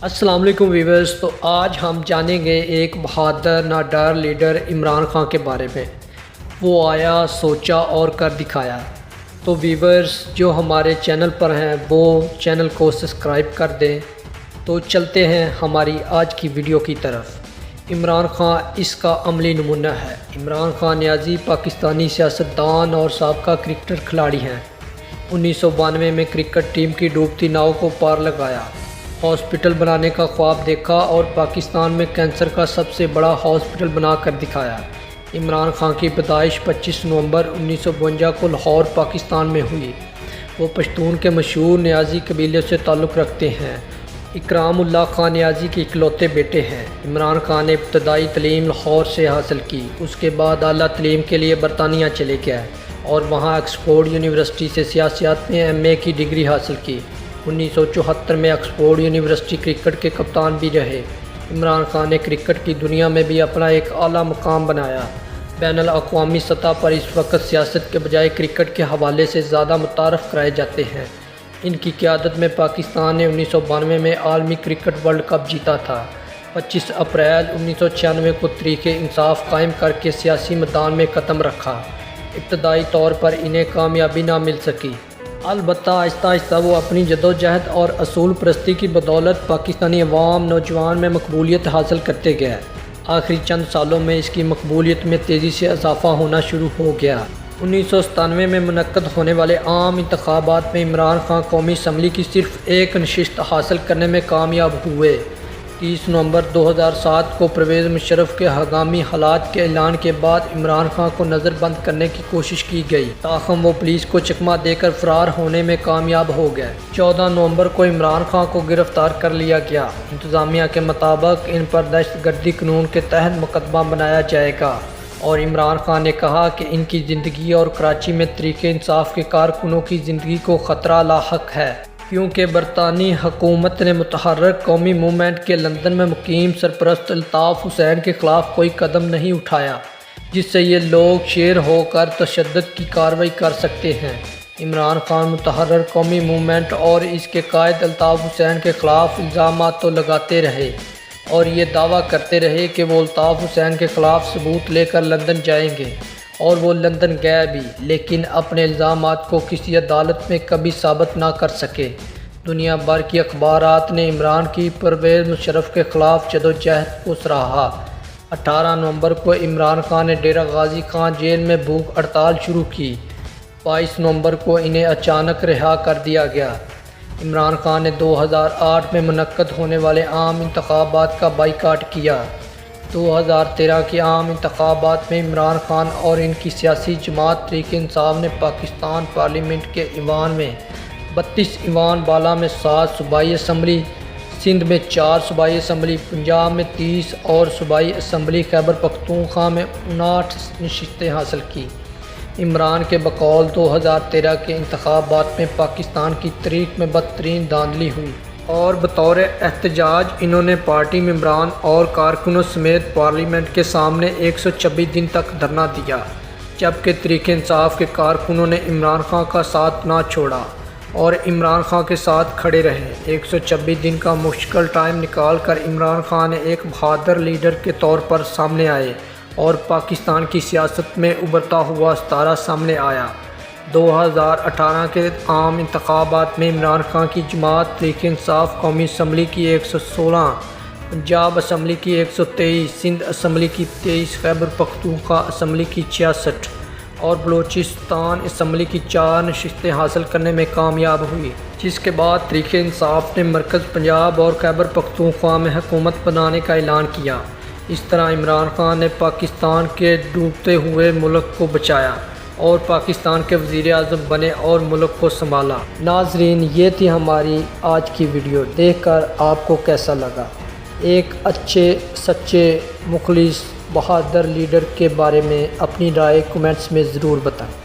السلام علیکم ویورز، تو آج ہم جانیں گے ایک بہادر ناڈر لیڈر عمران خان کے بارے میں۔ وہ آیا، سوچا اور کر دکھایا۔ تو ویورز جو ہمارے چینل پر ہیں وہ چینل کو سبسکرائب کر دیں۔ تو چلتے ہیں ہماری آج کی ویڈیو کی طرف۔ عمران خان اس کا عملی نمونہ ہے۔ عمران خان نیازی پاکستانی سیاستدان اور سابقہ کرکٹر کھلاڑی ہیں۔ 1992 میں کرکٹ ٹیم کی ڈوبتی ناؤ کو پار لگایا، ہاسپٹل بنانے کا خواب دیکھا اور پاکستان میں کینسر کا سب سے بڑا ہاسپٹل بنا کر دکھایا۔ عمران خان کی پیدائش 25 نومبر 1952 کو لاہور، پاکستان میں ہوئی۔ وہ پشتون کے مشہور نیازی قبیلے سے تعلق رکھتے ہیں۔ اکرام اللہ خان نیازی کے اکلوتے بیٹے ہیں۔ عمران خان نے ابتدائی تعلیم لاہور سے حاصل کی۔ اس کے بعد اعلیٰ تعلیم کے لیے برطانیہ چلے گئے اور وہاں آکسفورڈ یونیورسٹی سے سیاسیات میں ایم اے کی ڈگری حاصل کی۔ 1974 میں آکسفورڈ یونیورسٹی کرکٹ کے کپتان بھی رہے۔ عمران خان نے کرکٹ کی دنیا میں بھی اپنا ایک اعلیٰ مقام بنایا۔ بین الاقوامی سطح پر اس وقت سیاست کے بجائے کرکٹ کے حوالے سے زیادہ متعارف کرائے جاتے ہیں۔ ان کی قیادت میں پاکستان نے 1992 میں عالمی کرکٹ ورلڈ کپ جیتا تھا۔ 25 اپریل 1996 کو تحریک انصاف قائم کر کے سیاسی میدان میں قدم رکھا۔ ابتدائی طور پر انہیں کامیابی نہ مل سکی، البتہ آہستہ آہستہ وہ اپنی جدوجہد اور اصول پرستی کی بدولت پاکستانی عوام نوجوان میں مقبولیت حاصل کرتے گئے۔ آخری چند سالوں میں اس کی مقبولیت میں تیزی سے اضافہ ہونا شروع ہو گیا۔ 1997 میں منعقد ہونے والے عام انتخابات میں عمران خان قومی اسمبلی کی صرف ایک نشست حاصل کرنے میں کامیاب ہوئے۔ 30 نومبر 2007 کو پرویز مشرف کے ہنگامی حالات کے اعلان کے بعد عمران خان کو نظر بند کرنے کی کوشش کی گئی، تاہم وہ پولیس کو چکمہ دے کر فرار ہونے میں کامیاب ہو گئے۔ 14 نومبر کو عمران خان کو گرفتار کر لیا گیا۔ انتظامیہ کے مطابق ان پر دہشت گردی قانون کے تحت مقدمہ بنایا جائے گا، اور عمران خان نے کہا کہ ان کی زندگی اور کراچی میں تحریک انصاف کے کارکنوں کی زندگی کو خطرہ لاحق ہے، کیونکہ برطانوی حکومت نے متحرک قومی موومنٹ کے لندن میں مقیم سرپرست الطاف حسین کے خلاف کوئی قدم نہیں اٹھایا جس سے یہ لوگ شیر ہو کر تشدد کی کارروائی کر سکتے ہیں۔ عمران خان متحرک قومی موومنٹ اور اس کے قائد الطاف حسین کے خلاف الزامات تو لگاتے رہے اور یہ دعویٰ کرتے رہے کہ وہ الطاف حسین کے خلاف ثبوت لے کر لندن جائیں گے، اور وہ لندن گئے بھی، لیکن اپنے الزامات کو کسی عدالت میں کبھی ثابت نہ کر سکے۔ دنیا بھر کی اخبارات نے عمران کی پرویز مشرف کے خلاف جدوجہد کو سراہا۔ 18 نومبر کو عمران خان نے ڈیرہ غازی خان جیل میں بھوک ہڑتال شروع کی۔ 22 نومبر کو انہیں اچانک رہا کر دیا گیا۔ عمران خان نے 2008 میں منعقد ہونے والے عام انتخابات کا بائیکاٹ کیا۔ 2013 کے عام انتخابات میں عمران خان اور ان کی سیاسی جماعت تحریک انصاف نے پاکستان پارلیمنٹ کے ایوان میں 32 ایوان بالا میں 7 صوبائی اسمبلی، سندھ میں 4 صوبائی اسمبلی، پنجاب میں 30 اور صوبائی اسمبلی خیبر پختونخوا میں 59 نشستیں حاصل کی۔ عمران کے بقول 2013 کے انتخابات میں پاکستان کی تاریخ میں بدترین دھاندلی ہوئی، اور بطور احتجاج انہوں نے پارٹی ممبران اور کارکنوں سمیت پارلیمنٹ کے سامنے 126 دن تک دھرنا دیا، جبکہ تحریک انصاف کے کارکنوں نے عمران خان کا ساتھ نہ چھوڑا اور عمران خان کے ساتھ کھڑے رہے۔ 126 دن کا مشکل ٹائم نکال کر عمران خان نے ایک بہادر لیڈر کے طور پر سامنے آئے اور پاکستان کی سیاست میں ابھرتا ہوا ستارہ سامنے آیا۔ 2018 کے عام انتخابات میں عمران خان کی جماعت تحریک انصاف قومی اسمبلی کی 116، پنجاب اسمبلی کی 123، سندھ اسمبلی کی 23، خیبر پختونخوا اسمبلی کی 66 اور بلوچستان اسمبلی کی 4 نشستیں حاصل کرنے میں کامیاب ہوئی، جس کے بعد تحریک انصاف نے مرکز پنجاب اور خیبر پختونخوا میں حکومت بنانے کا اعلان کیا۔ اس طرح عمران خان نے پاکستان کے ڈوبتے ہوئے ملک کو بچایا اور پاکستان کے وزیر اعظم بنے اور ملک کو سنبھالا۔ ناظرین، یہ تھی ہماری آج کی ویڈیو۔ دیکھ کر آپ کو کیسا لگا؟ ایک اچھے، سچے، مخلص، بہادر لیڈر کے بارے میں اپنی رائے کمنٹس میں ضرور بتائیں۔